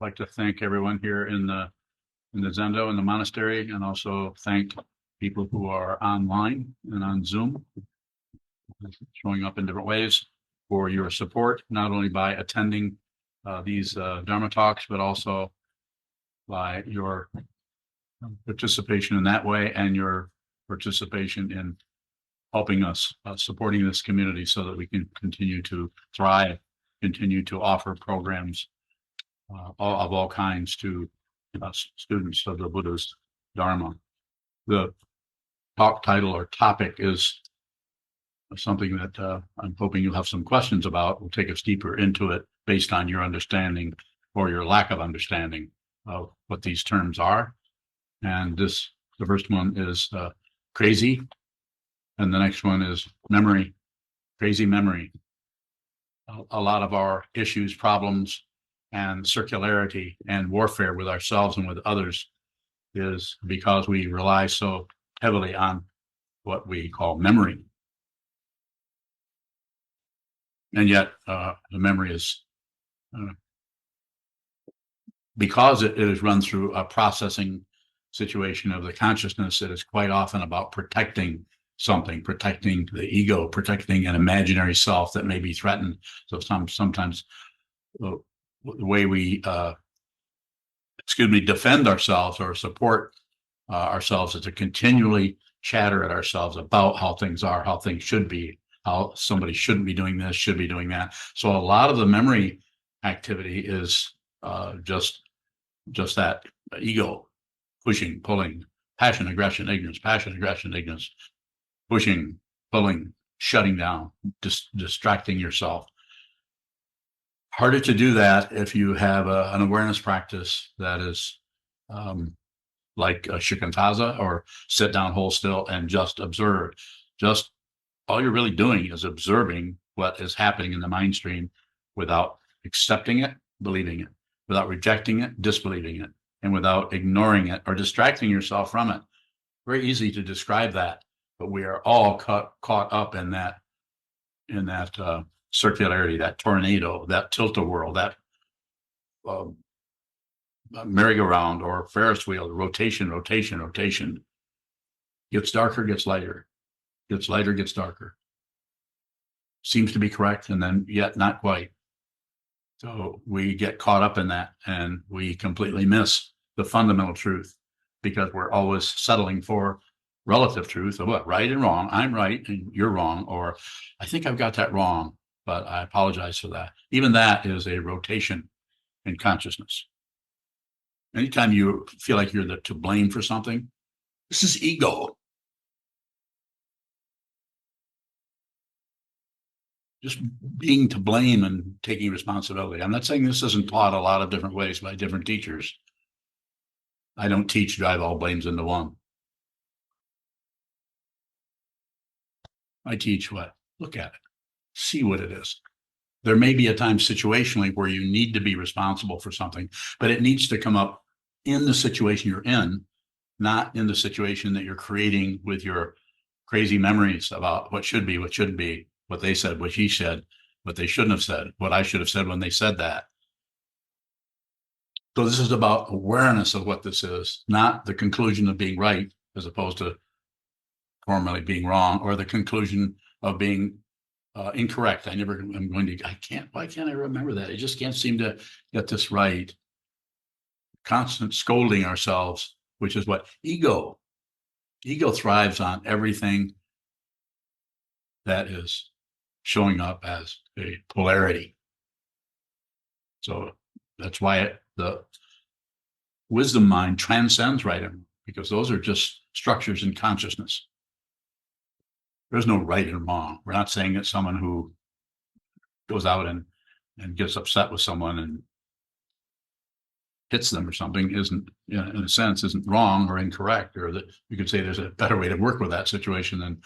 like to thank everyone here in the Zendo in the monastery, and also thank people who are online and on Zoom, showing up in different ways for your support, not only by attending these Dharma talks, but also by your participation in that way and your participation in helping us, supporting this community so that we can continue to thrive, continue to offer programs of all kinds to students of the Buddha's Dharma. The talk title or topic is something that I'm hoping you'll have some questions about. We'll take us deeper into it based on your understanding or your lack of understanding of what these terms are. And the first one is crazy, and the next one is memory, crazy memory. A lot of our issues, problems, and circularity and warfare with ourselves and with others is because we rely so heavily on what we call memory. And yet the memory is, because it is run through a processing situation of the consciousness, it is quite often about protecting something, protecting the ego, protecting an imaginary self that may be threatened. So sometimes the way we defend ourselves or support ourselves is to continually chatter at ourselves about how things are, how things should be, how somebody shouldn't be doing this, should be doing that. So a lot of the memory activity is just that ego pushing, pulling, passion, aggression, ignorance, pushing, pulling, shutting down, distracting yourself. Harder to do that if you have an awareness practice that is like a shikantaza, or sit down, hold still, and just observe. Just all you're really doing is observing what is happening in the mind stream without accepting it, believing it, without rejecting it, disbelieving it, and without ignoring it or distracting yourself from it. Very easy to describe that, but we are all caught up in that circularity, that tornado, that tilt-a-whirl, that merry-go-round or Ferris wheel, rotation. Gets darker, gets lighter, gets darker. Seems to be correct, and then yet not quite. So we get caught up in that, and we completely miss the fundamental truth because we're always settling for relative truth of what, right and wrong. I'm right and you're wrong, or I think I've got that wrong, but I apologize for that. Even that is a rotation in consciousness. Anytime you feel like you're to blame for something, this is ego. Just being to blame and taking responsibility. I'm not saying this isn't taught a lot of different ways by different teachers. I don't teach drive all blames into one. I teach what? Look at it. See what it is. There may be a time situationally where you need to be responsible for something, but it needs to come up in the situation you're in, not in the situation that you're creating with your crazy memories about what should be, what shouldn't be, what they said, what he said, what they shouldn't have said, what I should have said when they said that. So this is about awareness of what this is, not the conclusion of being right as opposed to formally being wrong, or the conclusion of being incorrect. Why can't I remember that? I just can't seem to get this right. Constant scolding ourselves, which is what ego thrives on, everything that is showing up as a polarity. So that's why the wisdom mind transcends right and wrong, because those are just structures in consciousness. There's no right and wrong. We're not saying that someone who goes out and gets upset with someone and hits them or something isn't, in a sense, isn't wrong or incorrect, or that you could say there's a better way to work with that situation than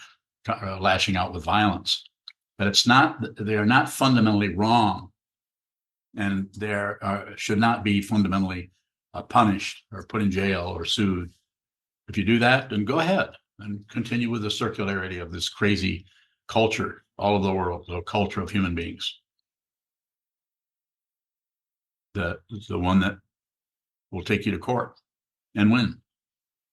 lashing out with violence. But it's not, they are not fundamentally wrong, and they should not be fundamentally punished or put in jail or sued. If you do that, then go ahead and continue with the circularity of this crazy culture all over the world, the culture of human beings. the one that will take you to court and win.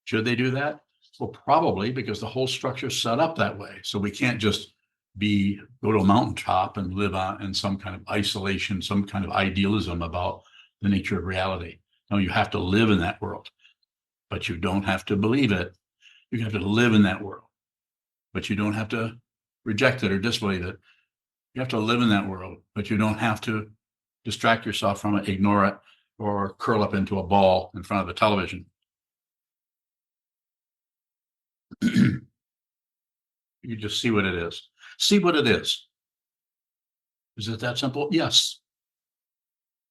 Should they do that? Well, probably, because the whole structure is set up that way. So we can't just go to a mountaintop and live in some kind of isolation, some kind of idealism about the nature of reality. No, you have to live in that world, but you don't have to believe it. You have to live in that world, but you don't have to reject it or disbelieve it. You have to live in that world, but you don't have to distract yourself from it, ignore it, or curl up into a ball in front of a television. You just see what it is. See what it is. Is it that simple? Yes.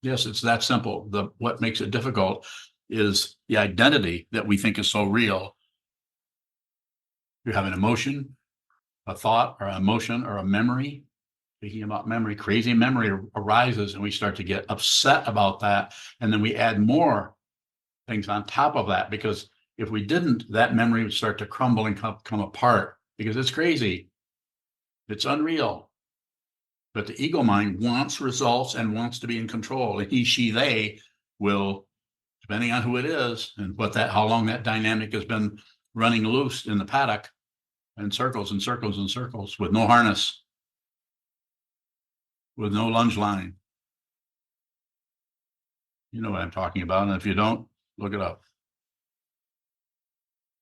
Yes, it's that simple. What makes it difficult is the identity that we think is so real. You have an emotion, a thought, or an emotion, or a memory. Speaking about memory, crazy memory arises, and we start to get upset about that. And then we add more things on top of that, because if we didn't, that memory would start to crumble and come apart, because it's crazy. It's unreal. But the ego mind wants results and wants to be in control. And he, she, they will, depending on who it is and how long that dynamic has been running loose in the paddock, in circles and circles and circles, with no harness, with no lunge line. You know what I'm talking about. And if you don't, look it up.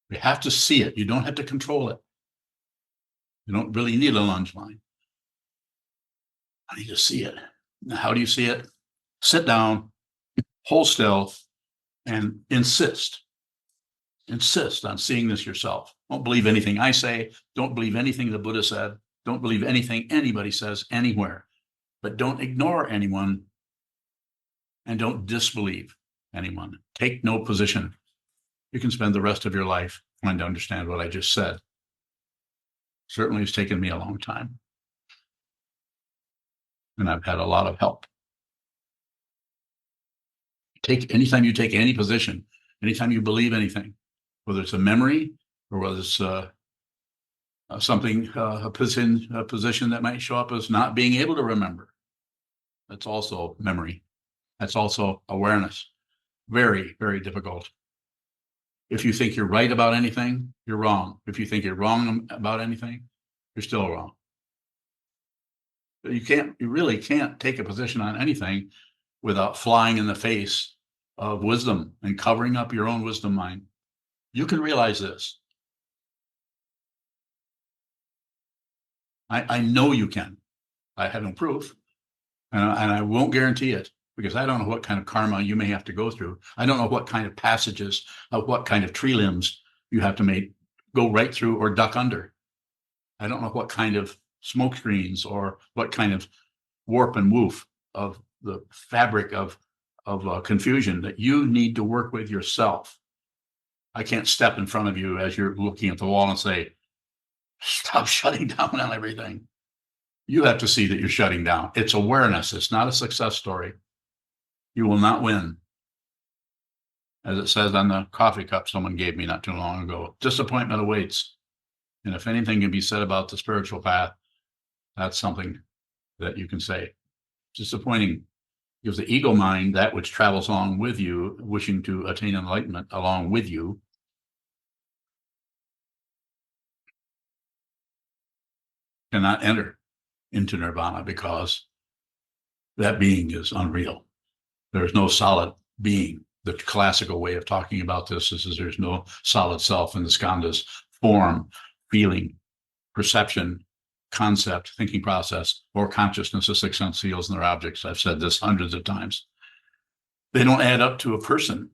You have to see it. You don't have to control it. You don't really need a lunge line. I need to see it. Now, how do you see it? Sit down, hold still, and insist on seeing this yourself. Don't believe anything I say. Don't believe anything the Buddha said. Don't believe anything anybody says anywhere. But don't ignore anyone, and don't disbelieve anyone. Take no position. You can spend the rest of your life trying to understand what I just said. Certainly it's taken me a long time. And I've had a lot of help. Anytime you take any position, anytime you believe anything, whether it's a memory or whether it's a position that might show up as not being able to remember, that's also memory. That's also awareness. Very, very difficult. If you think you're right about anything, you're wrong. If you think you're wrong about anything, you're still wrong. But you really can't take a position on anything without flying in the face of wisdom and covering up your own wisdom mind. You can realize this. I know you can. I have no proof, and I won't guarantee it, because I don't know what kind of karma you may have to go through. I don't know what kind of passages of what kind of tree limbs you have to go right through or duck under. I don't know what kind of smoke screens or what kind of warp and woof of the fabric of confusion that you need to work with yourself. I can't step in front of you as you're looking at the wall and say, stop shutting down on everything. You have to see that you're shutting down. It's awareness. It's not a success story. You will not win. As it says on the coffee cup someone gave me not too long ago, disappointment awaits. And if anything can be said about the spiritual path, that's something that you can say. Disappointing, because the ego mind, that which travels along with you, wishing to attain enlightenment along with you, cannot enter into nirvana, because that being is unreal. There is no solid being. The classical way of talking about this is there's no solid self in the skandhas: form, feeling, perception, concept, thinking process, or consciousness, the six sense seals and their objects. I've said this hundreds of times. They don't add up to a person.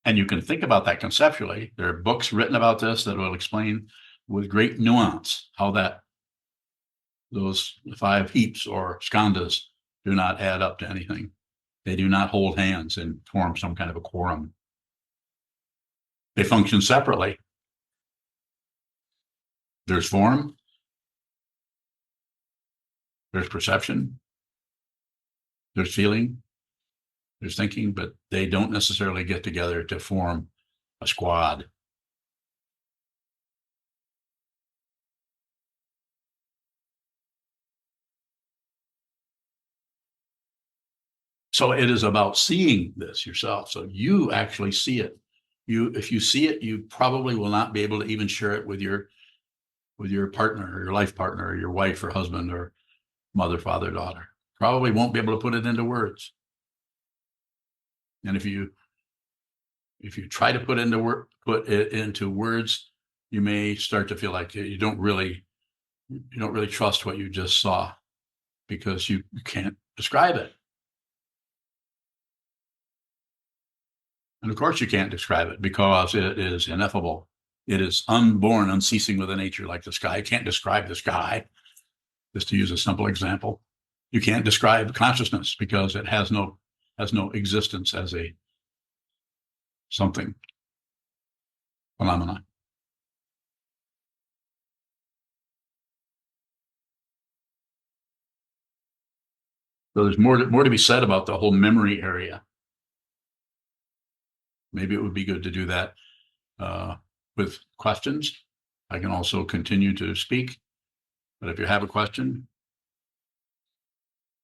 And you can think about that conceptually. There are books written about this that will explain with great nuance how those 5 heaps or skandhas do not add up to anything. They do not hold hands and form some kind of a quorum. They function separately. There's form, there's perception, there's feeling, there's thinking, but they don't necessarily get together to form a squad. So it is about seeing this yourself. So you actually see it. If you see it, you probably will not be able to even share it with your partner or your life partner or your wife or husband or mother, father, daughter. Probably won't be able to put it into words. And if you try to put it into words, you may start to feel like you don't really trust what you just saw because you can't describe it. And of course you can't describe it because it is ineffable. It is unborn, unceasing with a nature like the sky. You can't describe the sky, just to use a simple example. You can't describe consciousness because it has no existence as a something phenomenon. So there's more to be said about the whole memory area. Maybe it would be good to do that with questions. I can also continue to speak, but if you have a question,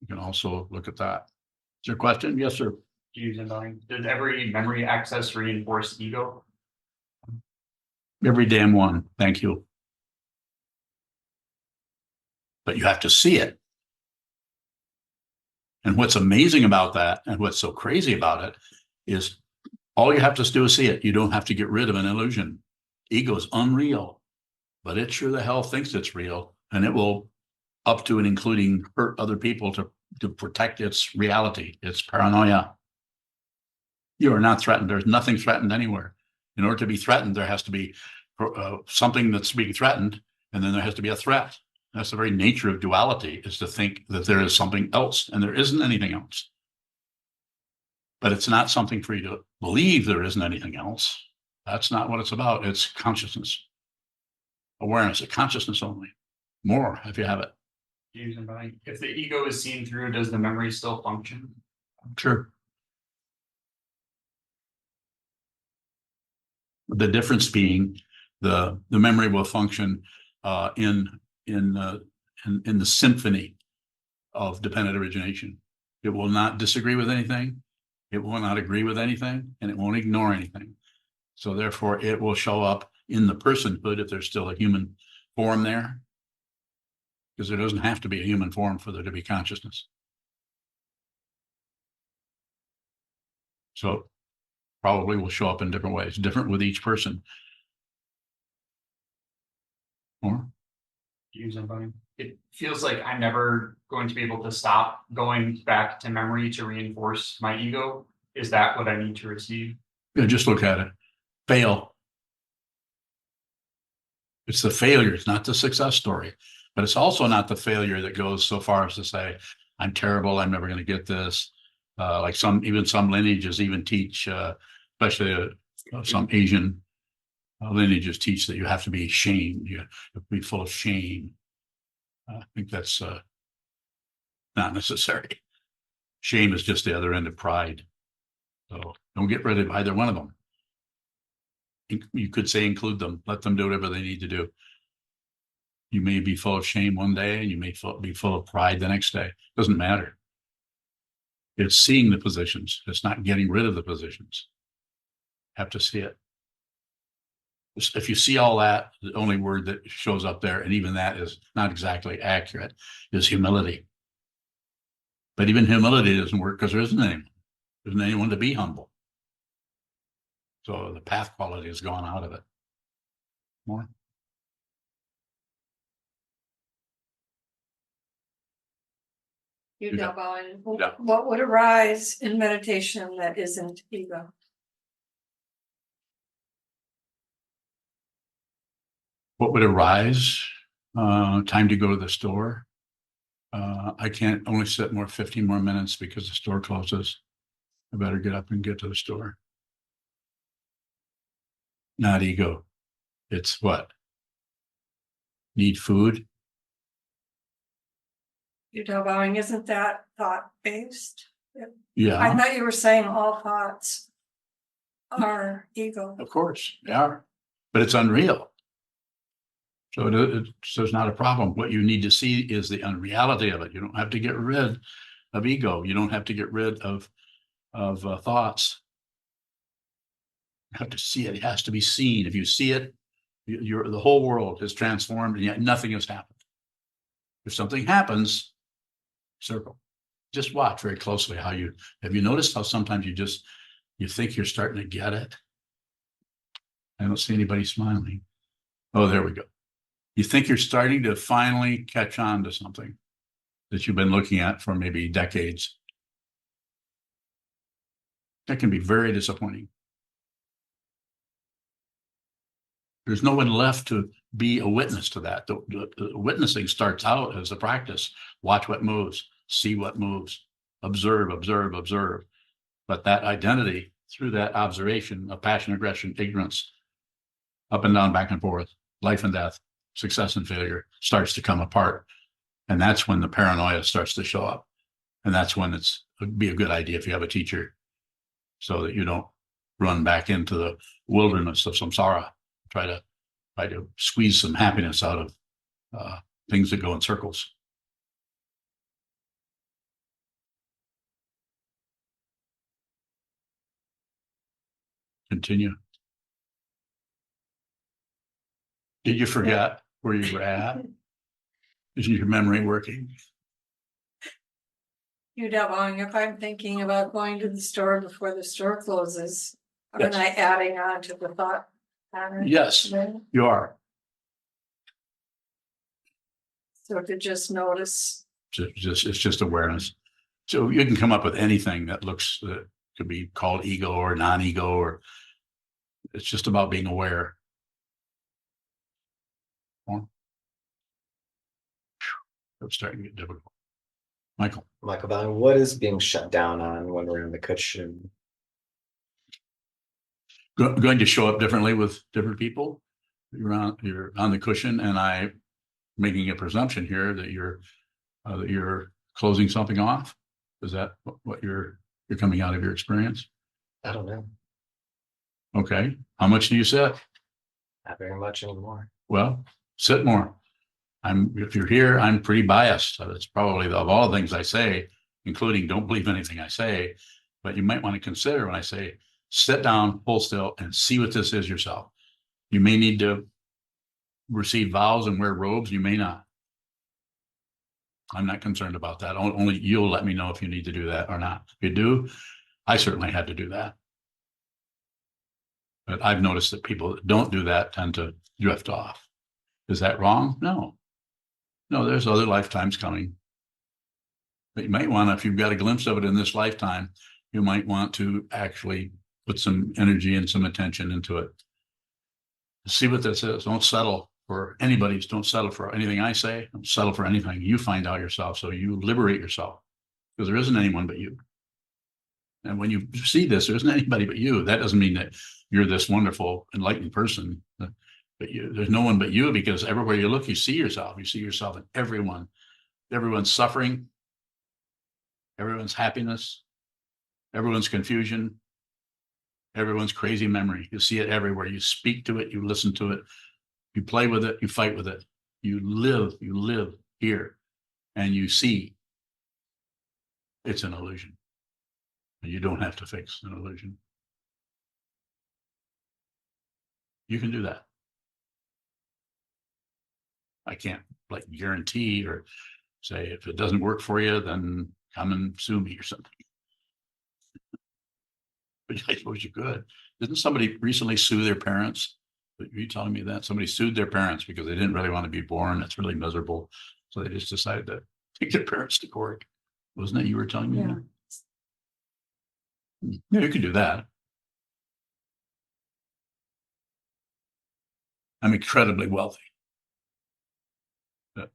you can also look at that. Is there a question? Yes, sir. Does every memory access reinforce ego? Every damn one. Thank you. But you have to see it. And what's amazing about that and what's so crazy about it is all you have to do is see it. You don't have to get rid of an illusion. Ego is unreal, but it sure the hell thinks it's real, and it will up to and including hurt other people to protect its reality, its paranoia. You are not threatened. There's nothing threatened anywhere. In order to be threatened, there has to be something that's being threatened, and then there has to be a threat. That's the very nature of duality, is to think that there is something else, and there isn't anything else. But it's not something for you to believe there isn't anything else. That's not what it's about. It's consciousness, awareness, a consciousness only. More if you have it. If the ego is seen through, does the memory still function? Sure. The difference being the memory will function in the symphony of dependent origination. It will not disagree with anything. It will not agree with anything, and it won't ignore anything. So therefore, it will show up in the personhood if there's still a human form there, because there doesn't have to be a human form for there to be consciousness. So probably will show up in different ways, different with each person. Or it feels like I'm never going to be able to stop going back to memory to reinforce my ego. Is that what I need to receive? Yeah, just look at it. Fail. It's the failure. It's not the success story, but it's also not the failure that goes so far as to say, I'm terrible. I'm never going to get this. Like some lineages even teach, especially some Asian lineages teach that you have to be shamed. You have to be full of shame. I think that's not necessary. Shame is just the other end of pride. So don't get rid of either one of them. You could say include them. Let them do whatever they need to do. You may be full of shame one day, and you may be full of pride the next day. Doesn't matter. It's seeing the positions. It's not getting rid of the positions. Have to see it. If you see all that, the only word that shows up there, and even that is not exactly accurate, is humility. But even humility doesn't work because there isn't anyone to be humble. So the path quality has gone out of it. More? You know, Yeah. what would arise in meditation that isn't ego? What would arise? Time to go to the store. I can't only sit 15 more minutes because the store closes. I better get up and get to the store. Not ego. It's what? Need food? Bowing, isn't that thought based? Yeah. I thought you were saying all thoughts are ego. Of course, they are. But it's unreal. So it's not a problem. What you need to see is the unreality of it. You don't have to get rid of ego. You don't have to get rid of thoughts. You have to see it. It has to be seen. If you see it, the whole world is transformed, and yet nothing has happened. If something happens, circle. Just watch very closely how you have you noticed how sometimes you think you're starting to get it. I don't see anybody smiling. Oh, there we go. You think you're starting to finally catch on to something that you've been looking at for maybe decades. That can be very disappointing. There's no one left to be a witness to that. The witnessing starts out as a practice. Watch what moves, see what moves, observe, observe, observe. But that identity through that observation of passion, aggression, ignorance, up and down, back and forth, life and death, success and failure starts to come apart. And that's when the paranoia starts to show up. And that's when it'd be a good idea if you have a teacher so that you don't run back into the wilderness of samsara. Try to squeeze some happiness out of things that go in circles. Continue. Did you forget where you were at? Is your memory working? You know, if I'm thinking about going to the store before the store closes, Yes. aren't I adding on to the thought pattern? Yes, Then? you are. So to just notice, It's just awareness. So you can come up with anything that could be called ego or non-ego, or it's just about being aware. It's starting to get difficult. Michael. Michael, what is being shut down on when we're in the cushion? Going to show up differently with different people. You're on the cushion, and I'm making a presumption here that you're closing something off. Is that what you're coming out of your experience? I don't know. Okay. How much do you sit? Not very much anymore. Well, sit more. If you're here, I'm pretty biased. So it's probably of all the things I say, including don't believe anything I say, but you might want to consider when I say, sit down, hold still, and see what this is yourself. You may need to receive vows and wear robes. You may not. I'm not concerned about that. Only you'll let me know if you need to do that or not. If you do, I certainly had to do that. But I've noticed that people that don't do that tend to drift off. Is that wrong? No. No, there's other lifetimes coming. But you might want to, if you've got a glimpse of it in this lifetime, you might want to actually put some energy and some attention into it. See what this is. Don't settle for anybody's. Don't settle for anything I say. Don't settle for anything. You find out yourself. So you liberate yourself, because there isn't anyone but you. And when you see this, there isn't anybody but you. That doesn't mean that you're this wonderful, enlightened person. But there's no one but you, because everywhere you look, you see yourself. You see yourself in everyone. Everyone's suffering. Everyone's happiness. Everyone's confusion. Everyone's crazy memory. You see it everywhere. You speak to it. You listen to it. You play with it. You fight with it. You live here, and you see it's an illusion. You don't have to fix an illusion. You can do that. I can't guarantee or say if it doesn't work for you, then come and sue me or something. But I suppose you could. Didn't somebody recently sue their parents? Are you telling me that somebody sued their parents because they didn't really want to be born? It's really miserable. So they just decided to take their parents to court. Wasn't that you were telling me? Yeah. That? Yeah, you could do that. I'm incredibly wealthy. But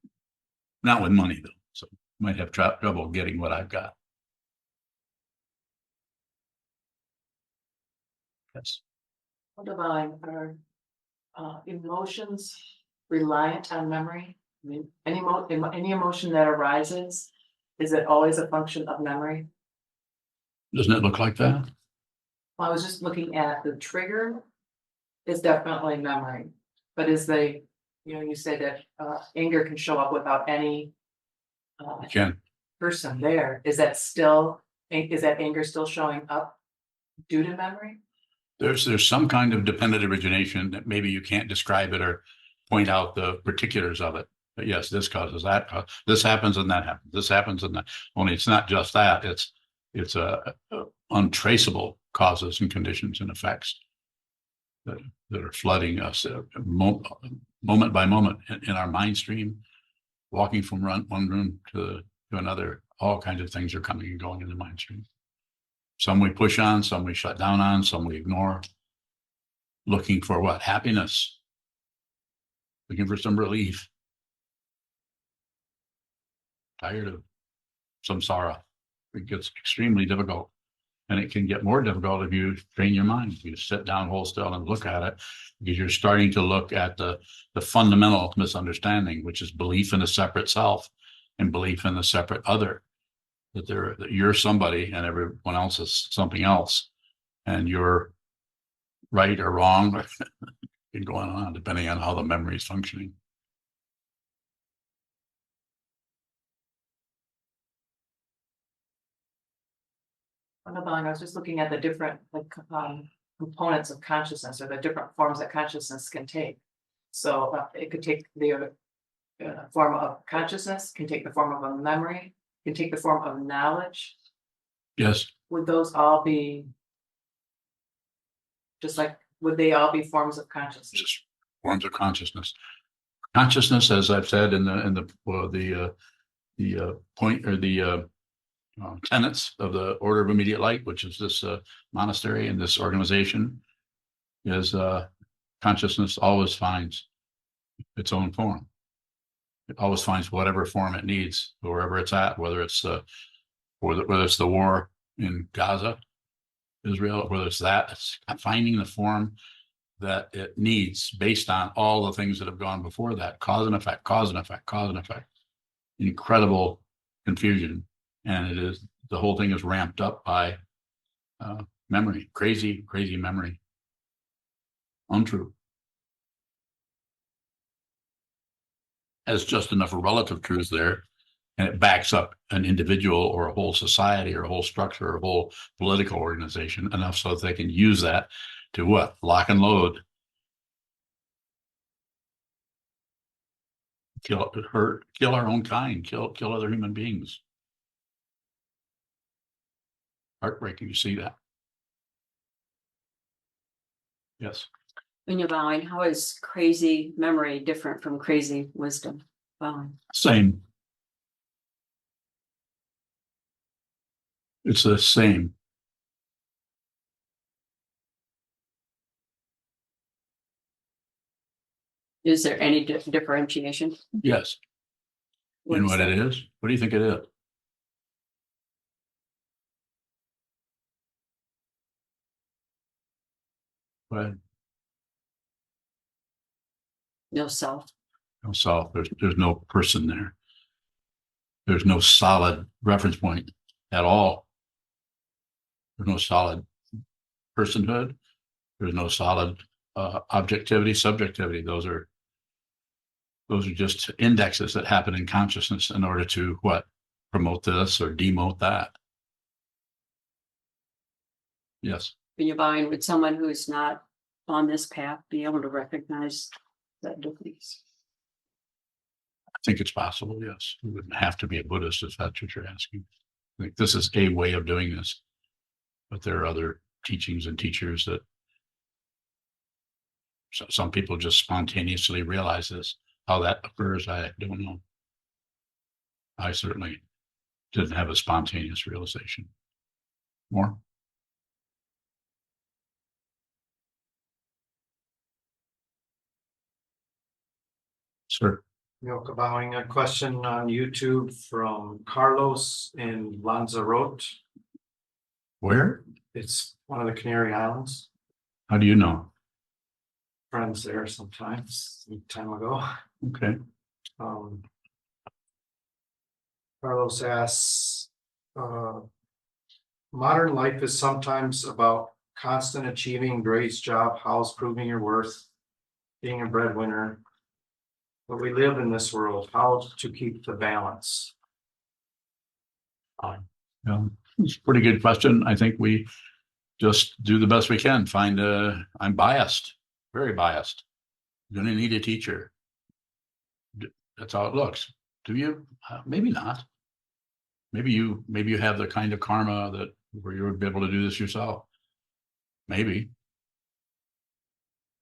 not with money, though. So might have trouble getting what I've got. Yes. What about are emotions reliant on memory? I mean, any emotion that arises, is it always a function of memory? Doesn't it look like that? Well, I was just looking at the trigger is definitely memory, but you say that anger can show up without any You can. person there, is that still, is that anger still showing up due to memory? There's some kind of dependent origination that maybe you can't describe it or point out the particulars of it. But yes, this causes that, this happens and that happens, this happens and that, only it's not just that, it's untraceable causes and conditions and effects that are flooding us moment by moment in our mind stream, walking from one room to another. All kinds of things are coming and going in the mind stream. Some we push on, some we shut down on, some we ignore. Looking for what? Happiness. Looking for some relief. Tired of samsara. It gets extremely difficult. And it can get more difficult if you train your mind. If you sit down, hold still, and look at it, because you're starting to look at the fundamental misunderstanding, which is belief in a separate self and belief in a separate other. That you're somebody and everyone else is something else, and you're right or wrong, and going on depending on how the memory is functioning. I was just looking at the different components of consciousness, or the different forms that consciousness can take. So it could take the form of consciousness, can take the form of a memory, can take the form of knowledge. Yes. Would those all be would they all be forms of consciousness? Just forms of consciousness. Consciousness, as I've said in the point or the tenets of the Order of Immediate Light, which is this monastery and this organization, is consciousness always finds its own form. It always finds whatever form it needs, wherever it's at, whether it's the war in Gaza, Israel, whether it's finding the form that it needs based on all the things that have gone before that. Cause and effect, cause and effect, cause and effect. Incredible confusion. And the whole thing is ramped up by memory, crazy memory. Untrue. Has just enough relative truth there, and it backs up an individual or a whole society or a whole structure or a whole political organization enough so that they can use that to what? Lock and load. Kill our own kind, kill other human beings. Heartbreaking to see that. Yes. When you're bowing, how is crazy memory different from crazy wisdom? Bowing. Same. It's the same. Is there any differentiation? Yes. In what it is? What do you think it is? Go ahead. No self. No self. There's no person there. There's no solid reference point at all. There's no solid personhood. There's no solid objectivity, subjectivity. Those are just indexes that happen in consciousness in order to what? Promote this or demote that. Yes. When you're bowing, would someone who's not on this path be able to recognize that difference? I think it's possible, yes. You wouldn't have to be a Buddhist if that's what you're asking. I think this is a way of doing this. But there are other teachings and teachers that some people just spontaneously realize this. How that occurs, I don't know. I certainly didn't have a spontaneous realization. More? Sir. Yoka bowing. A question on YouTube from Carlos in Lanzarote. Where? It's one of the Canary Islands. How do you know? Friends there sometimes, some time ago. Okay. Carlos asks, modern life is sometimes about constant achieving, grades, job, house, proving your worth, being a breadwinner. But we live in this world, how to keep the balance? It's a pretty good question. I think we just do the best we can. I'm biased, very biased. You're gonna need a teacher. That's how it looks. Do you? Maybe not. Maybe you have the kind of karma that where you would be able to do this yourself. Maybe.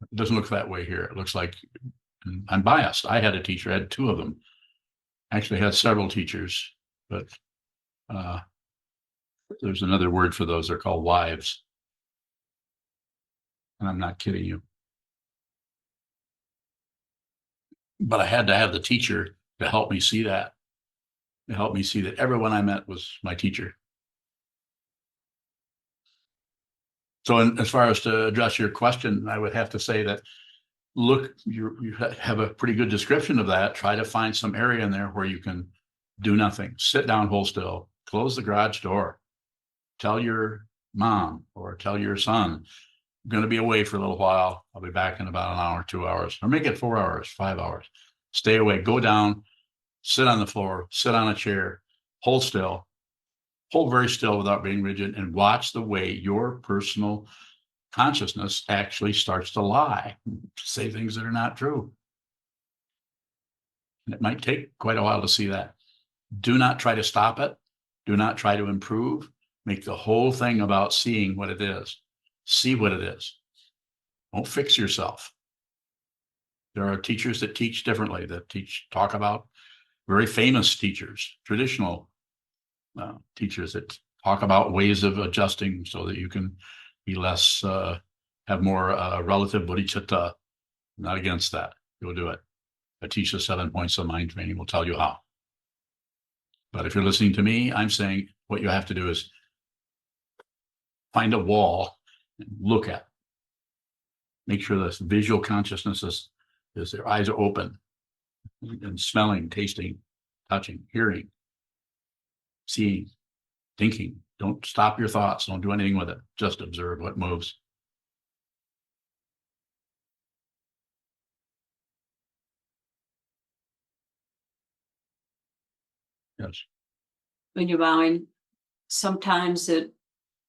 It doesn't look that way here. It looks like I'm biased. I had a teacher, I had two of them. Actually had several teachers, but there's another word for those. They're called wives. And I'm not kidding you. But I had to have the teacher to help me see that. To help me see that everyone I met was my teacher. So as far as to address your question, I would have to say that, look, you have a pretty good description of that. Try to find some area in there where you can do nothing. Sit down, hold still, close the garage door. Tell your mom or tell your son, I'm going to be away for a little while. I'll be back in about an hour, 2 hours, or make it 4 hours, 5 hours. Stay away, go down, sit on the floor, sit on a chair, hold still, hold very still without being rigid, and watch the way your personal consciousness actually starts to lie, say things that are not true. And it might take quite a while to see that. Do not try to stop it. Do not try to improve. Make the whole thing about seeing what it is. See what it is. Don't fix yourself. There are teachers that teach differently, that talk about very famous teachers, traditional teachers that talk about ways of adjusting so that you can be less, have more relative bodhicitta. Not against that. You'll do it. I teach the 7 points of mind training. Will tell you how. But if you're listening to me, I'm saying what you have to do is find a wall and look at. Make sure this visual consciousness is their eyes are open and smelling, tasting, touching, hearing, seeing, thinking. Don't stop your thoughts. Don't do anything with it. Just observe what moves. Yes. In your mind, sometimes it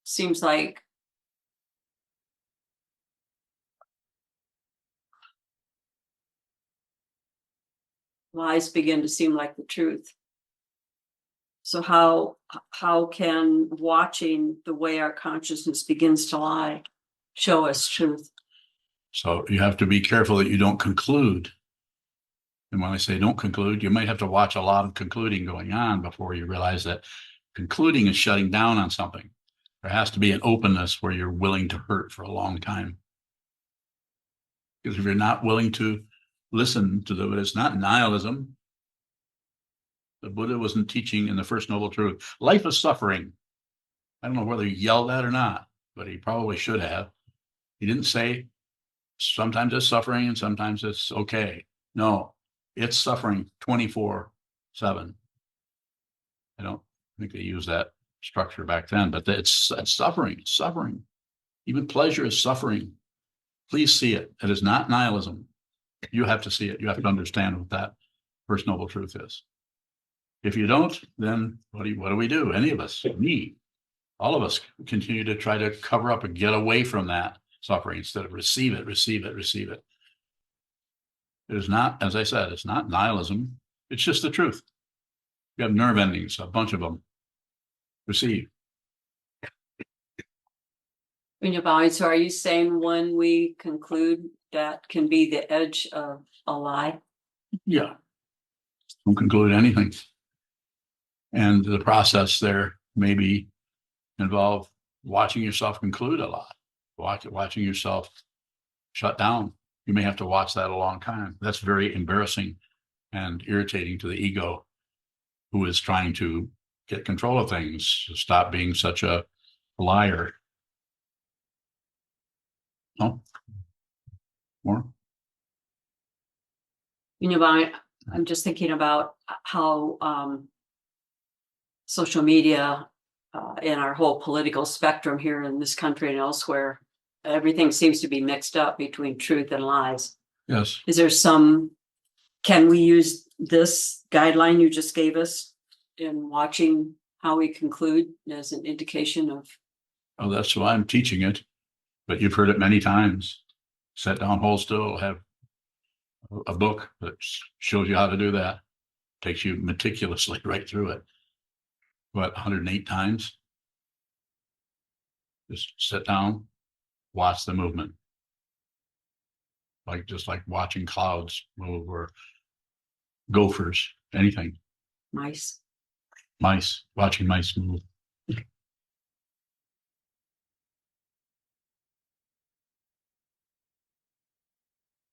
seems like lies begin to seem like the truth. So how can watching the way our consciousness begins to lie show us truth? So you have to be careful that you don't conclude. And when I say don't conclude, you might have to watch a lot of concluding going on before you realize that concluding is shutting down on something. There has to be an openness where you're willing to hurt for a long time. Because if you're not willing to listen to it's not nihilism. The Buddha wasn't teaching in the First Noble Truth. Life is suffering. I don't know whether he yelled that or not, but he probably should have. He didn't say sometimes it's suffering and sometimes it's okay. No, it's suffering 24/7. I don't think they used that structure back then, but it's suffering, suffering. Even pleasure is suffering. Please see it. It is not nihilism. You have to see it. You have to understand what that First Noble Truth is. If you don't, then what do we do? Any of us, me, all of us continue to try to cover up and get away from that suffering instead of receive it, receive it, receive it. It is not, as I said, it's not nihilism. It's just the truth. You have nerve endings, a bunch of them. Receive. In your mind, so are you saying when we conclude that can be the edge of a lie? Yeah. Don't conclude anything. And the process there maybe involve watching yourself conclude a lot, watching yourself shut down. You may have to watch that a long time. That's very embarrassing and irritating to the ego, who is trying to get control of things, to stop being such a liar. No? More? In your mind, I'm just thinking about how social media and our whole political spectrum here in this country and elsewhere, everything seems to be mixed up between truth and lies. Yes. Is there can we use this guideline you just gave us in watching how we conclude as an indication of, Oh, that's why I'm teaching it, but you've heard it many times. Sit down, hold still, have a book that shows you how to do that. Takes you meticulously right through it. What, 108 times? Just sit down, watch the movement. Just like watching clouds move or gophers, anything. mice. Mice, watching mice move.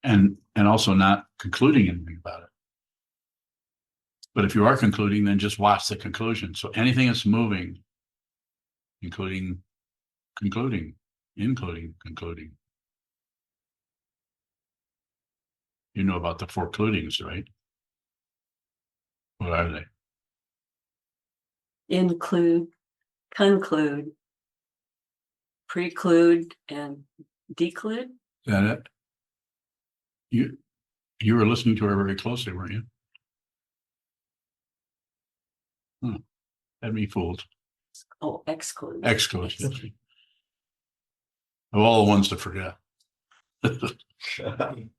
And also not concluding anything about it. But if you are concluding, then just watch the conclusion. So anything that's moving, including concluding, including concluding. You know about the forecludings, right? What are they? Include, conclude, preclude, and declude. Is that it? You were listening to her very closely, weren't you? Had me fooled. Oh, exclude. Exclude. Of all the ones to forget.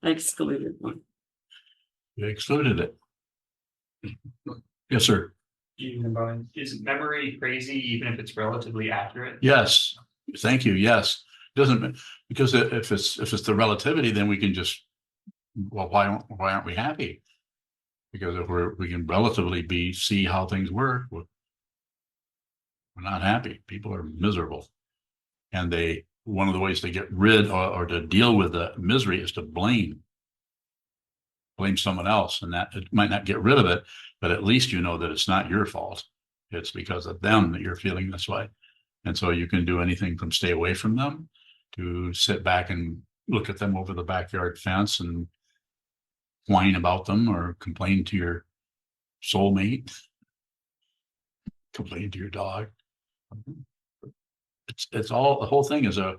Excluded one. You excluded it. Yes, sir. Is memory crazy even if it's relatively accurate? Yes. Thank you. Yes. Doesn't, because if it's the relativity, then we can just, well, why aren't we happy? Because if we can relatively see how things work, we're not happy. People are miserable. And one of the ways to get rid or to deal with the misery is to blame someone else. And that it might not get rid of it, but at least you know that it's not your fault. It's because of them that you're feeling this way. And so you can do anything from stay away from them to sit back and look at them over the backyard fence and whine about them or complain to your soulmate, complain to your dog. It's all, the whole thing is a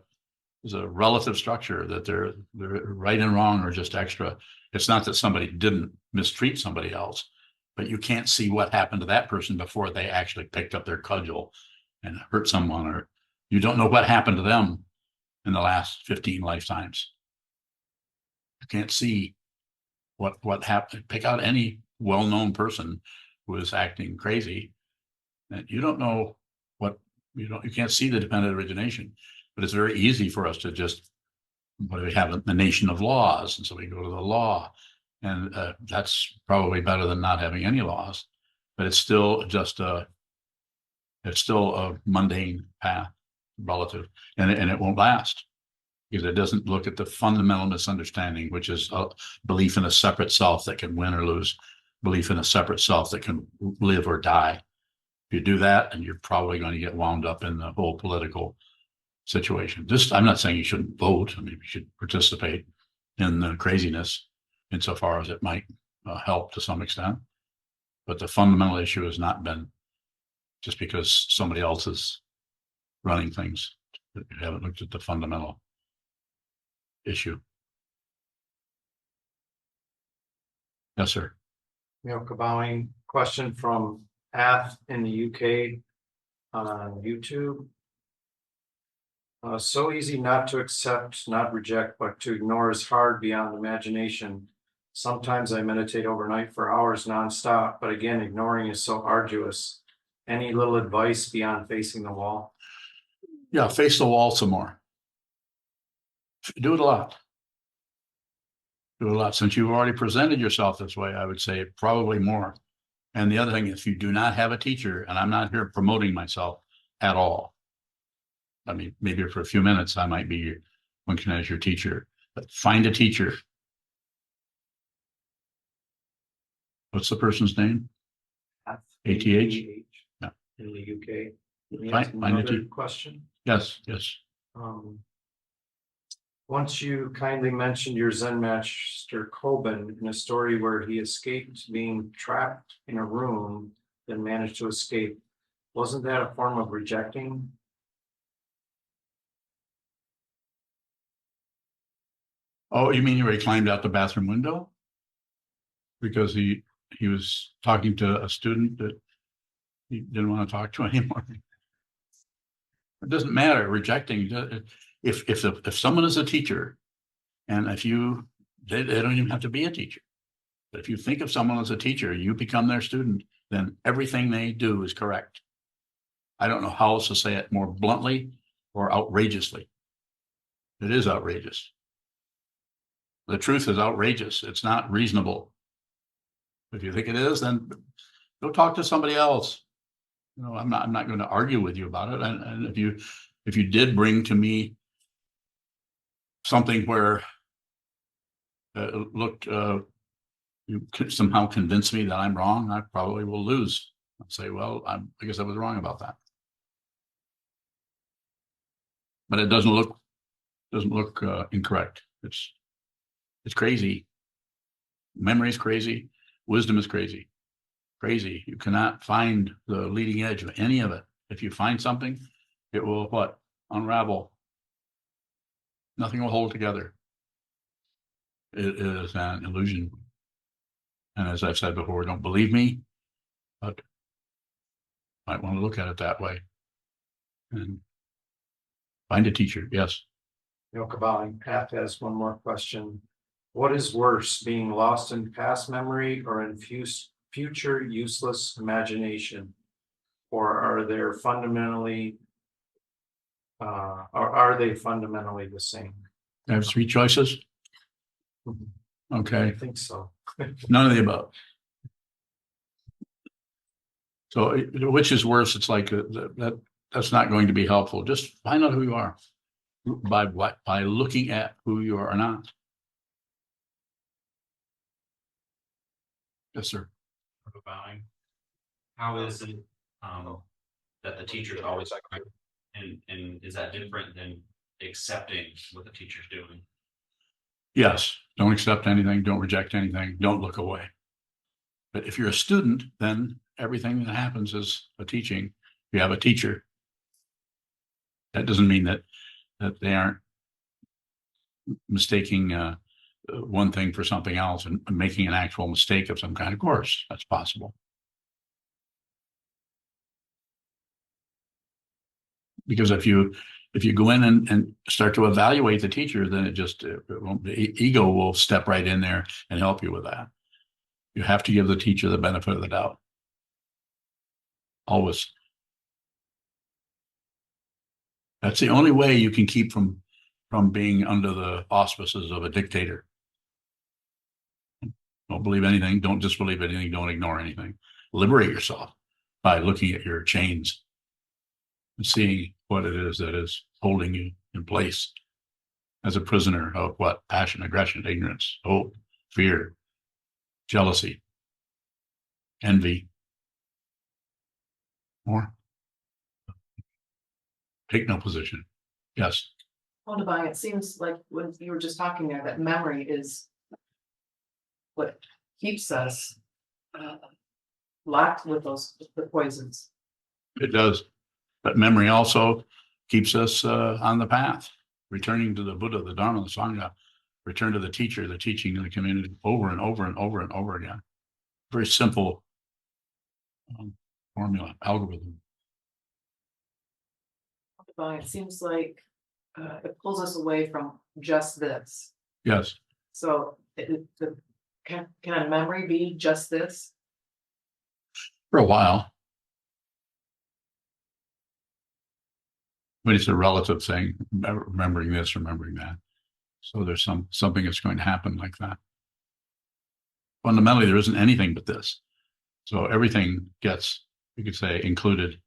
relative structure, that they're right and wrong or just extra. It's not that somebody didn't mistreat somebody else, but you can't see what happened to that person before they actually picked up their cudgel and hurt someone, or you don't know what happened to them in the last 15 lifetimes. You can't see what happened. Pick out any well-known person who is acting crazy, and you don't know what, you can't see the dependent origination. But it's very easy for us to just, what do we have? The nation of laws. And so we go to the law, and that's probably better than not having any laws, but it's still just it's still a mundane path, relative, and it won't last because it doesn't look at the fundamental misunderstanding, which is a belief in a separate self that can win or lose, belief in a separate self that can live or die. If you do that, and you're probably going to get wound up in the whole political situation. I'm not saying you shouldn't vote. I mean, you should participate in the craziness insofar as it might help to some extent. But the fundamental issue has not been just because somebody else is running things. You haven't looked at the fundamental issue. Yes, sir. Kabowing, question from Ath in the UK on YouTube. So easy not to accept, not reject, but to ignore is hard beyond imagination. Sometimes I meditate overnight for hours nonstop, but again, ignoring is so arduous. Any little advice beyond facing the wall? Yeah, face the wall some more. Do it a lot. Do it a lot. Since you've already presented yourself this way, I would say probably more. And the other thing, if you do not have a teacher, and I'm not here promoting myself at all. I mean, maybe for a few minutes, I might be functioning as your teacher, but find a teacher. What's the person's name? ATH? Yeah. In the UK. Find a teacher. Question. Yes, yes. Once you kindly mentioned your Zen master Kobun in a story where he escaped being trapped in a room, then managed to escape. Wasn't that a form of rejecting? Oh, you mean where he climbed out the bathroom window? Because he was talking to a student that You didn't want to talk to anymore. It doesn't matter, rejecting, if someone is a teacher, and if you, they don't even have to be a teacher. But if you think of someone as a teacher, you become their student, then everything they do is correct. I don't know how else to say it more bluntly or outrageously. It is outrageous. The truth is outrageous. It's not reasonable. If you think it is, then go talk to somebody else. You know, I'm not going to argue with you about it. And if you did bring to me something where it looked, you could somehow convince me that I'm wrong, I probably will lose. I'll say, well, I guess I was wrong about that. But it doesn't look incorrect. It's crazy. Memory is crazy. Wisdom is crazy. Crazy. You cannot find the leading edge of any of it. If you find something, it will what? Unravel. Nothing will hold together. It is an illusion. And as I've said before, don't believe me, but might want to look at it that way. And find a teacher. Yes. Yokobalan Pat has one more question. What is worse, being lost in past memory or in future useless imagination? Or are they fundamentally the same? I have three choices. I Okay. think so. None of the above. So which is worse? It's like that's not going to be helpful. Just find out who you are by what? By looking at who you are or not. Yes, sir. Bowing. How is it that the teacher is always right? And is that different than accepting what the teacher's doing? Yes. Don't accept anything. Don't reject anything. Don't look away. But if you're a student, then everything that happens is a teaching. You have a teacher. That doesn't mean that they aren't mistaking one thing for something else and making an actual mistake of some kind. Of course, that's possible. Because if you go in and start to evaluate the teacher, then the ego will step right in there and help you with that. You have to give the teacher the benefit of the doubt. Always. That's the only way you can keep from being under the auspices of a dictator. Don't believe anything. Don't disbelieve anything. Don't ignore anything. Liberate yourself by looking at your chains and seeing what it is that is holding you in place as a prisoner of what? Passion, aggression, ignorance, hope, fear, jealousy, envy. More. Take no position. Yes. Well, Divine, it seems like when you were just talking there, that memory is what keeps us locked with the poisons. It does. But memory also keeps us on the path, returning to the Buddha, the Dharma, the Sangha, return to the teacher, the teaching in the community over and over and over and over again. Very simple formula, algorithm. Divine, it seems like it pulls us away from just this. Yes. So can a memory be just this? For a while. But it's a relative thing, remembering this, remembering that. So there's something that's going to happen like that. Fundamentally, there isn't anything but this. So everything gets, you could say, included.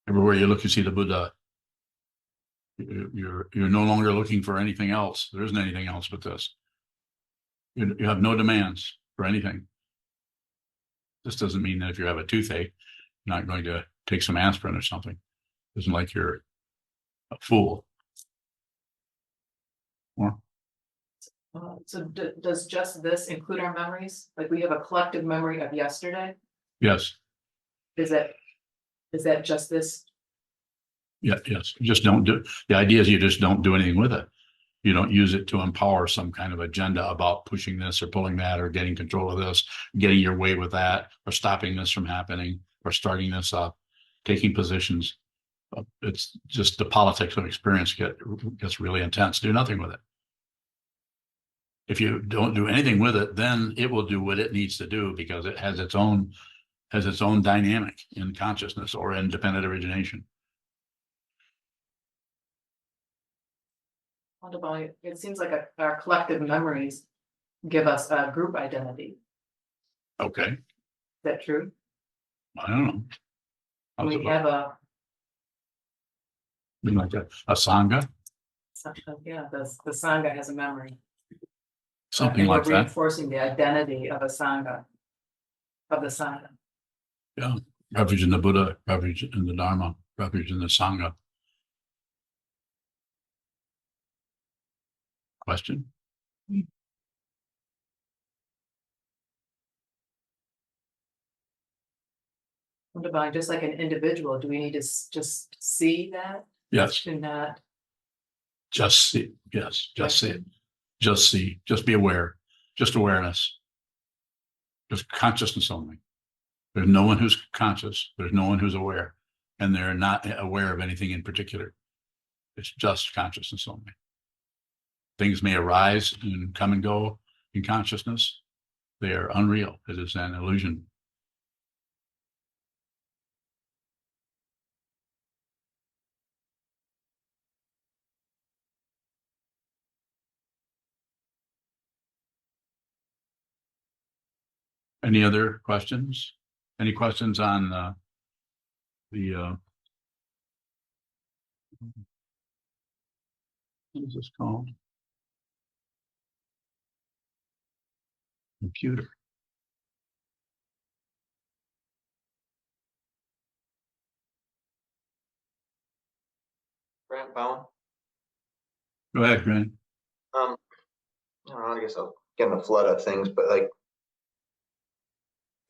Everywhere you look, you see the Buddha. You're no longer looking for anything else. There isn't anything else but this. You have no demands for anything. This doesn't mean that if you have a toothache, you're not going to take some aspirin or something. It isn't like you're a fool. Or So does just this include our memories? Like we have a collective memory of yesterday? yes. Is that just this? Yeah, yes. You just don't do, the idea is you just don't do anything with it. You don't use it to empower some kind of agenda about pushing this or pulling that or getting control of this, getting your way with that or stopping this from happening. or starting this up, taking positions. It's just the politics of experience gets really intense. Do nothing with it. If you don't do anything with it, then it will do what it needs to do because it has its own dynamic in consciousness or in dependent origination. What about, it seems like our collective memories give us a group identity. Okay, Is that true? I don't know. How's We it have a, like a sangha, yeah, the Sangha has a memory. something And we're like that. reinforcing the identity of a Sangha, of the Sangha. Yeah, refuge in the Buddha, refuge in the Dharma, refuge in the Sangha. Question? What about just like an individual? Do we need to just see that? Yes, To not, just see. Yes, just see it. Just see. Just be aware. Just awareness. Just consciousness only. There's no one who's conscious. There's no one who's aware, and they're not aware of anything in particular. It's just consciousness only. Things may arise and come and go in consciousness. They are unreal. It is an illusion. Any other questions? Any questions on what is this called? Computer. Grant Bowen. Go ahead, Grant. I don't know, I guess I'll get in the flood of things, but like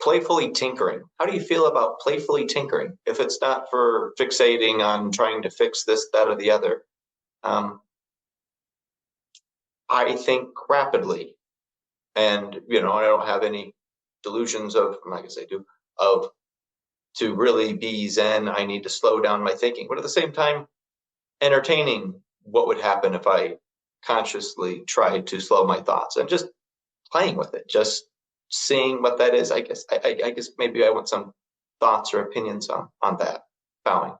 playfully tinkering. How do you feel about playfully tinkering? If it's not for fixating on trying to fix this, that, or the other. I think rapidly. And I don't have any delusions of, I guess I do, of to really be Zen, I need to slow down my thinking. But at the same time, entertaining what would happen if I consciously tried to slow my thoughts and just playing with it, just seeing what that is. I guess I guess maybe I want some thoughts or opinions on that. Bowing.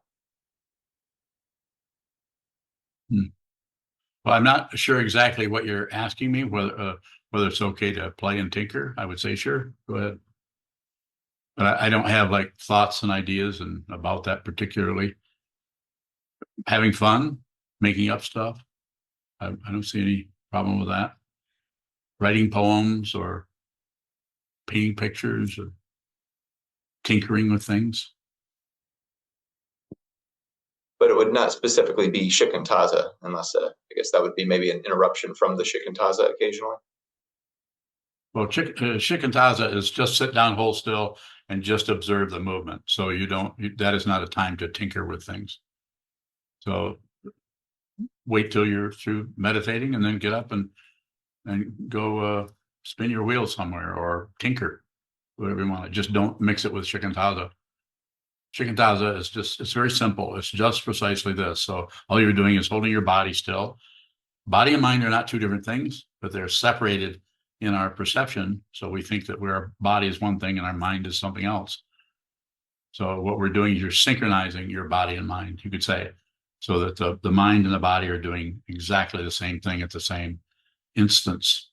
Well, I'm not sure exactly what you're asking me, whether it's okay to play and tinker. I would say sure, go ahead. But I don't have like thoughts and ideas and about that particularly. Having fun, making up stuff. I don't see any problem with that. Writing poems or painting pictures or tinkering with things. But it would not specifically be shikantaza, unless I guess that would be maybe an interruption from the shikantaza occasionally. Well, shikantaza is just sit down, hold still, and just observe the movement. So that is not a time to tinker with things. So wait till you're through meditating and then get up and go spin your wheel somewhere or tinker, whatever you want. Just don't mix it with shikantaza. Shikantaza is it's very simple. It's just precisely this. So all you're doing is holding your body still. Body and mind are not two different things, but they're separated in our perception. So we think that our body is one thing and our mind is something else. So what we're doing is you're synchronizing your body and mind, you could say, so that the mind and the body are doing exactly the same thing at the same instance.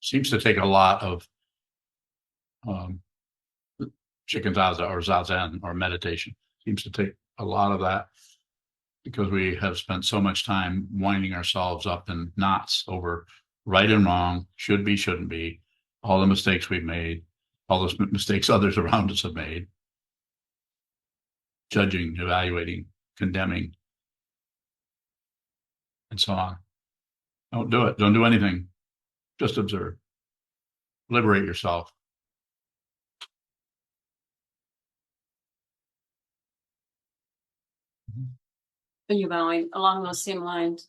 Seems to take a lot of shikantaza or zazen or meditation. Seems to take a lot of that because we have spent so much time winding ourselves up in knots over right and wrong, should be, shouldn't be, all the mistakes we've made, all those mistakes others around us have made, judging, evaluating, condemning, and so on. Don't do it. Don't do anything. Just observe. Liberate yourself. you bowing along those same lines.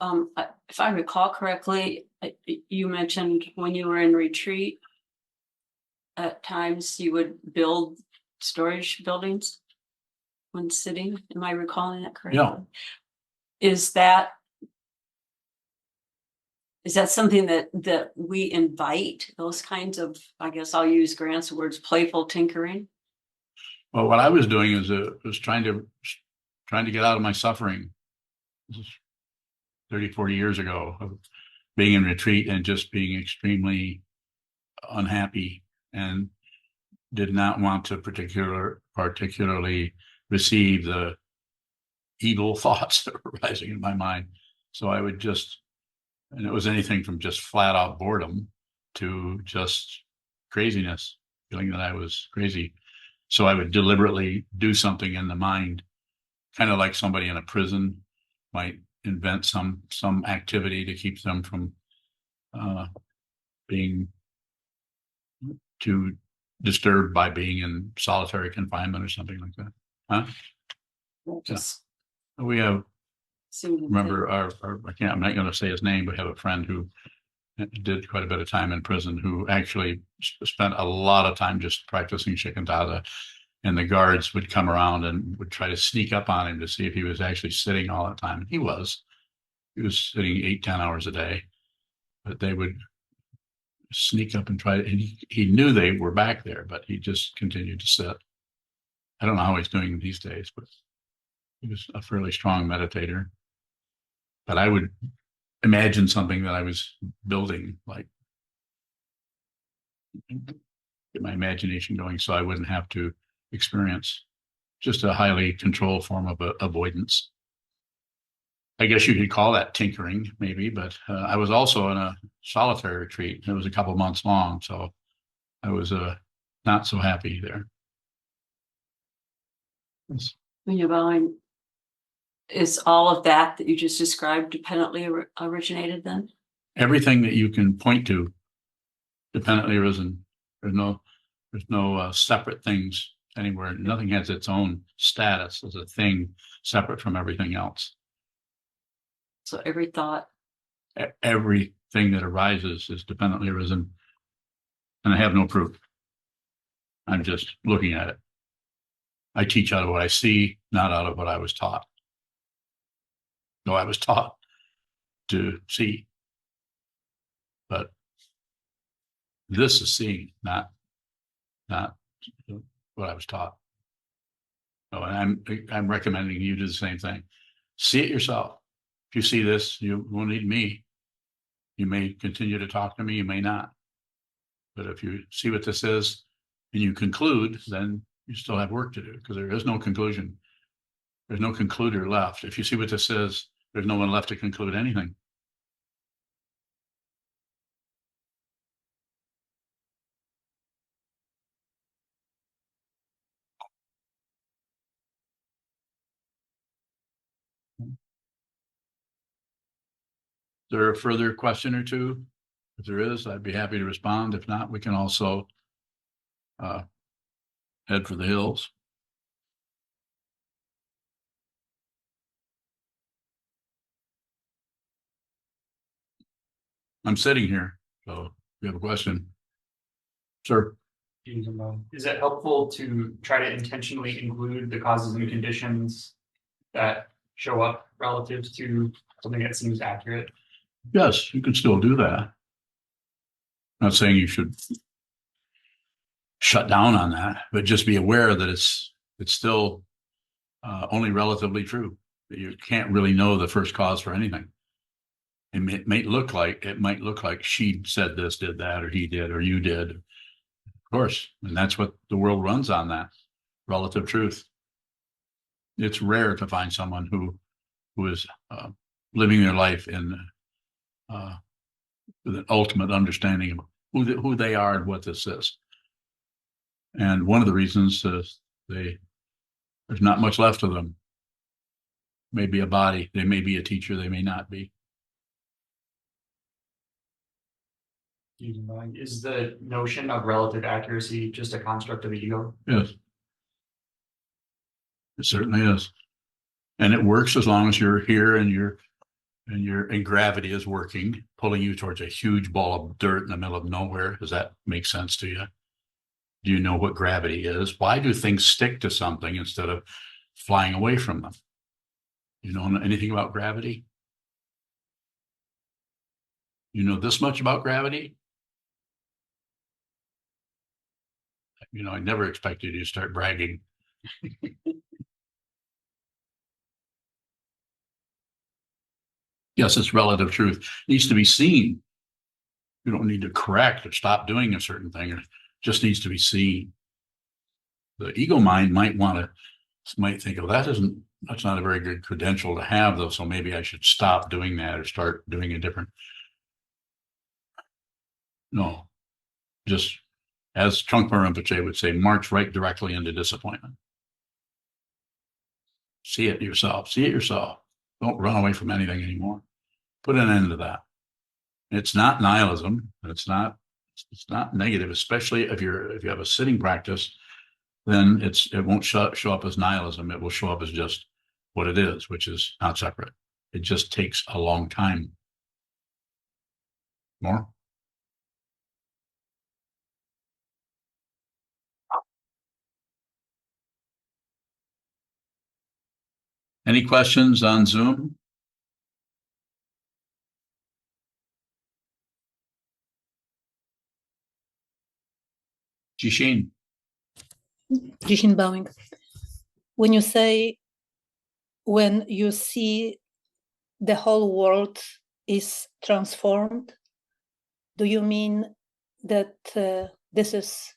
If I recall correctly, you mentioned when you were in retreat, at times you would build storage buildings when sitting. Am I recalling that correctly? Yeah. Is that something that we invite, those kinds of, I guess I'll use Grant's words, playful tinkering? Well, what I was doing is was trying to get out of my suffering. This is 30, 40 years ago of being in retreat and just being extremely unhappy and did not want to particularly receive the evil thoughts that were rising in my mind. So I would just, and it was anything from just flat out boredom to just craziness, feeling that I was crazy. So I would deliberately do something in the mind, kind of like somebody in a prison might invent some activity to keep them from being too disturbed by being in solitary confinement or something like that. Huh? Just We have, seemed to remember I'm not going to say his name, but we have a friend who did quite a bit of time in prison who actually spent a lot of time just practicing shikantaza, and the guards would come around and would try to sneak up on him to see if he was actually sitting all the time. He was sitting 8-10 hours a day, but they would sneak up and try to, and he knew they were back there, but he just continued to sit. I don't know how he's doing these days, but he was a fairly strong meditator. But I would imagine something that I was building, like get my imagination going so I wouldn't have to experience just a highly controlled form of avoidance. I guess you could call that tinkering, maybe, but I was also in a solitary retreat. It was a couple months long, so I was not so happy there. when you're bowing, is all of that you just described dependently originated then? Everything that you can point to dependently arisen. There's no separate things anywhere. Nothing has its own status as a thing separate from everything else. So every thought, Everything that arises is dependently arisen, and I have no proof. I'm just looking at it. I teach out of what I see, not out of what I was taught. No, I was taught to see, but this is seeing, not what I was taught. No, and I'm recommending you do the same thing. See it yourself. If you see this, you won't need me. You may continue to talk to me, you may not. But if you see what this is and you conclude, then you still have work to do, because there is no conclusion. There's no concluder left. If you see what this is, there's no one left to conclude anything. Is there a further question or two? If there is, I'd be happy to respond. If not, we can also head for the hills. I'm sitting here, so if you have a question. Sir. Is it helpful to try to intentionally include the causes and conditions that show up relative to something that seems accurate? Yes, you can still do that. Not saying you should shut down on that, but just be aware that it's still only relatively true. That you can't really know the first cause for anything. It might look like she said this, did that, or he did, or you did. Of course, and that's what the world runs on, that relative truth. It's rare to find someone who is living their life in with an ultimate understanding of who they are and what this is. And one of the reasons is there's not much left of them. Maybe a body, they may be a teacher, they may not be. Is the notion of relative accuracy just a construct of the ego? Yes. It certainly is. And it works as long as you're here and and gravity is working, pulling you towards a huge ball of dirt in the middle of nowhere. Does that make sense to you? Do you know what gravity is? Why do things stick to something instead of flying away from them? You know anything about gravity? You know this much about gravity? You know, I never expected you to start bragging. Yes, it's relative truth. It needs to be seen. You don't need to correct or stop doing a certain thing. It just needs to be seen. The ego mind might think, oh, that's not a very good credential to have, though. So maybe I should stop doing that or start doing a different. No, just as Trungpa Rinpoche would say, march right directly into disappointment. See it yourself. See it yourself. Don't run away from anything anymore. Put an end to that. It's not nihilism. It's not negative, especially if you have a sitting practice, then it won't show up as nihilism. It will show up as just what it is, which is not separate. It just takes a long time. More? Any questions on Zoom? Jishin. Jishin bowing. When you say, when you see the whole world is transformed, do you mean that this is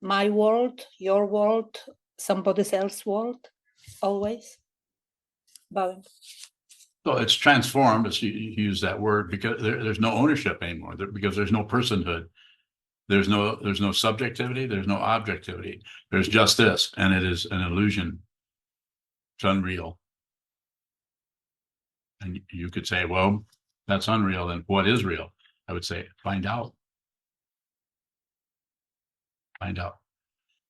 my world, your world, somebody else's world, always? Bowing. So it's transformed, as you use that word, because there's no ownership anymore, because there's no personhood. There's no subjectivity, there's no objectivity. There's just this, and it is an illusion. It's unreal. And you could say, well, that's unreal, then what is real? I would say, find out. Find out.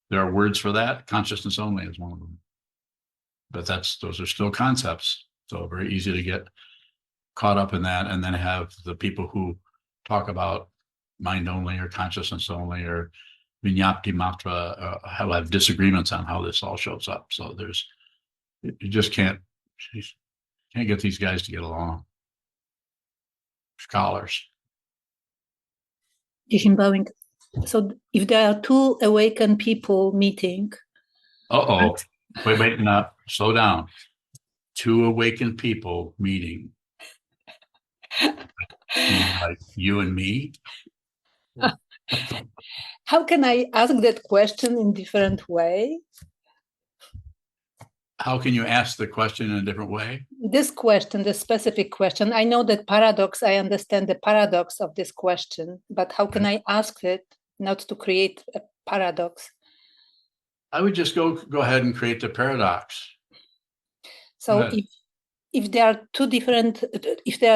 There are words for that. Consciousness only is one of them. But those are still concepts. So very easy to get caught up in that, and then have the people who talk about mind only or consciousness only or vinyapti matra have disagreements on how this all shows up. So you just can't get these guys to get along. Scholars. Jishin bowing. So if there are two awakened people meeting. Wait, no, slow down. Two awakened people meeting. Like you and me. How can I ask that question in different way? How can you ask the question in a different way? This question, the specific question, I know that paradox, I understand the paradox of this question, but how can I ask it not to create a paradox? I would just go ahead and create the paradox. So if there are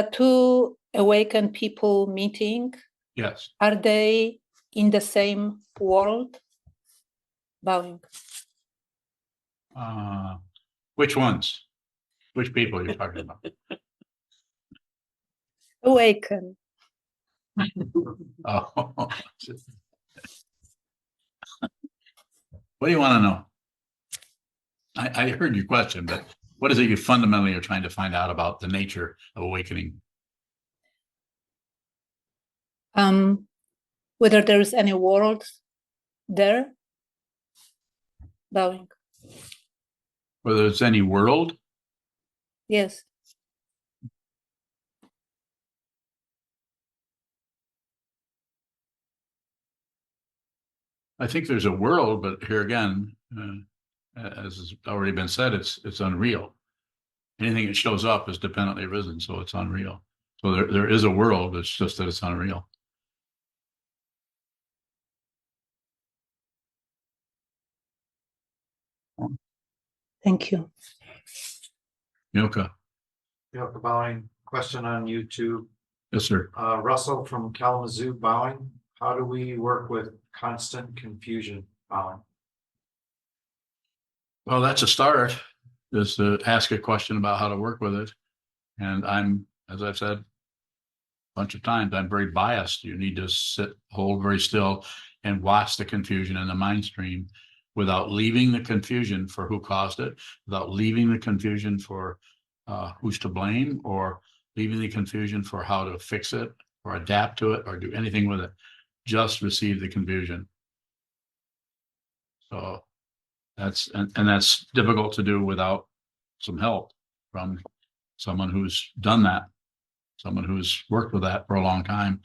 two awakened people meeting, yes, are they in the same world? Bowing. Which ones? Which people are you talking about? Awaken. Oh. What do you want to know? I heard your question, but what is it you fundamentally are trying to find out about the nature of awakening? Whether there is any world there? Bowing. Whether it's any world? Yes. I think there's a world, but here again, as has already been said, it's unreal. Anything that shows up is dependently arisen, so it's unreal. So there is a world, it's just that it's unreal. Thank you. Milka. Milka bowing. Question on YouTube. Yes, sir. Russell from Kalamazoo bowing. How do we work with constant confusion bowing? Well, that's a start. is to ask a question about how to work with it. And I'm, as I've said a bunch of times, I'm very biased. You need to hold very still and watch the confusion in the mind stream without leaving the confusion for who caused it, without leaving the confusion for who's to blame, or leaving the confusion for how to fix it or adapt to it or do anything with it. Just receive the confusion. So that's, and that's difficult to do without some help from someone who's done that, someone who's worked with that for a long time,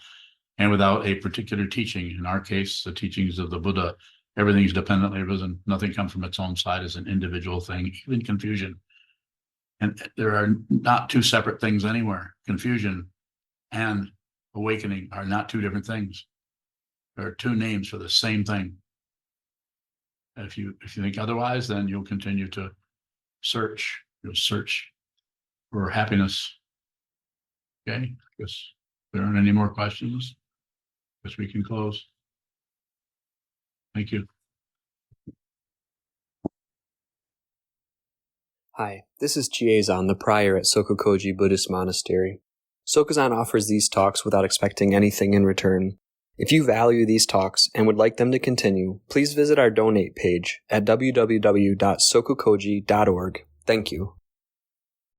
and without a particular teaching. In our case, the teachings of the Buddha, everything's dependently arisen. Nothing comes from its own side as an individual thing, even confusion. And there are not two separate things anywhere. Confusion and awakening are not two different things. There are two names for the same thing. If you think otherwise, then you'll continue to search. You'll search for happiness. Okay, guess there aren't any more questions. Guess we can close. Thank you. Hi, this is Jiezan, the prior at SokukoJi Buddhist Monastery. Sokuzan offers these talks without expecting anything in return. If you value these talks and would like them to continue, please visit our donate page at www.sokukoji.org. Thank you.